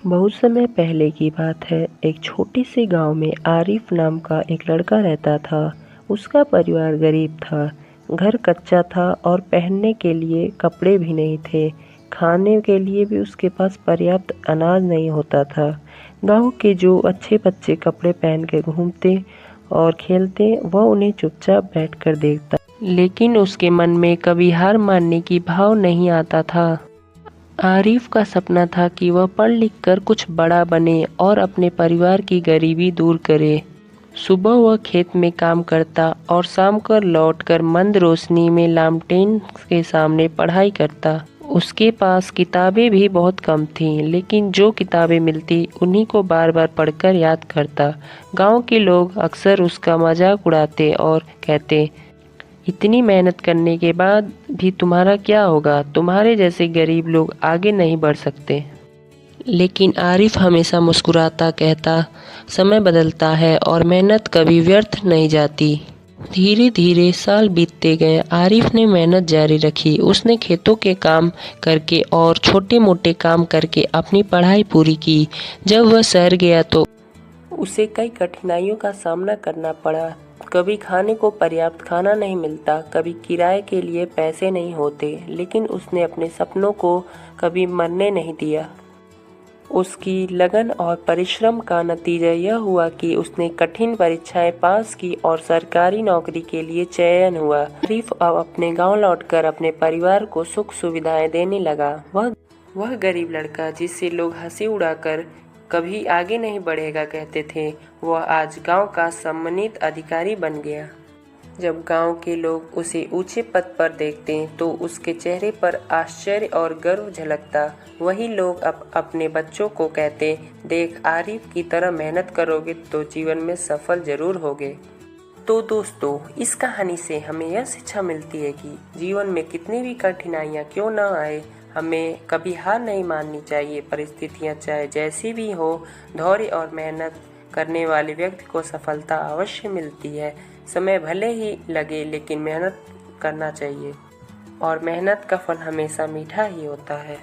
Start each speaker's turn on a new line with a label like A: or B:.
A: बहुत समय पहले की बात है। एक छोटे से गांव में आरिफ नाम का एक लड़का रहता था। उसका परिवार गरीब था। घर कच्चा था और पहनने के लिए कपड़े भी नहीं थे। खाने के लिए भी उसके पास पर्याप्त अनाज नहीं होता था। गांव के जो अच्छे बच्चे कपड़े पहन के घूमते और खेलते, वह उन्हें चुपचाप बैठकर देखता, लेकिन उसके मन में कभी हार मानने की भाव नहीं आता था। आरिफ का सपना था कि वह पढ़ लिख कर कुछ बड़ा बने और अपने परिवार की गरीबी दूर करे। सुबह वह खेत में काम करता और शाम को लौटकर मंद रोशनी में लालटेन के सामने पढ़ाई करता। उसके पास किताबें भी बहुत कम थीं, लेकिन जो किताबें मिलती उन्हीं को बार बार पढ़कर याद करता। गांव के लोग अक्सर उसका मजाक उड़ाते और कहते, इतनी मेहनत करने के बाद भी तुम्हारा क्या होगा? तुम्हारे जैसे गरीब लोग आगे नहीं बढ़ सकते। लेकिन आरिफ हमेशा मुस्कुराता, कहता, समय बदलता है और मेहनत कभी व्यर्थ नहीं जाती। धीरे धीरे साल बीतते गए। आरिफ ने मेहनत जारी रखी। उसने खेतों के काम करके और छोटे मोटे काम करके अपनी पढ़ाई पूरी की। जब वह शहर गया तो उसे कई कठिनाइयों का सामना करना पड़ा। कभी खाने को पर्याप्त खाना नहीं मिलता, कभी किराए के लिए पैसे नहीं होते, लेकिन उसने अपने सपनों को कभी मरने नहीं दिया। उसकी लगन और परिश्रम का नतीजा यह हुआ कि उसने कठिन परीक्षाएं पास की और सरकारी नौकरी के लिए चयन हुआ। आरिफ अब अपने गांव लौटकर अपने परिवार को सुख सुविधाएं देने लगा। वह गरीब लड़का जिससे लोग हंसी उड़ाकर कभी आगे नहीं बढ़ेगा कहते थे, वह आज गांव का सम्मानित अधिकारी बन गया। जब गांव के लोग उसे ऊंचे पद पर देखते तो उसके चेहरे पर आश्चर्य और गर्व झलकता। वही लोग अब अपने बच्चों को कहते, देख, आरिफ की तरह मेहनत करोगे तो जीवन में सफल जरूर होगे। तो दोस्तों, इस कहानी से हमें यह शिक्षा मिलती है कि जीवन में कितनी भी कठिनाइयाँ क्यों न आए, हमें कभी हार नहीं माननी चाहिए। परिस्थितियाँ चाहे जैसी भी हो, धैर्य और मेहनत करने वाले व्यक्ति को सफलता अवश्य मिलती है। समय भले ही लगे, लेकिन मेहनत करना चाहिए और मेहनत का फल हमेशा मीठा ही होता है।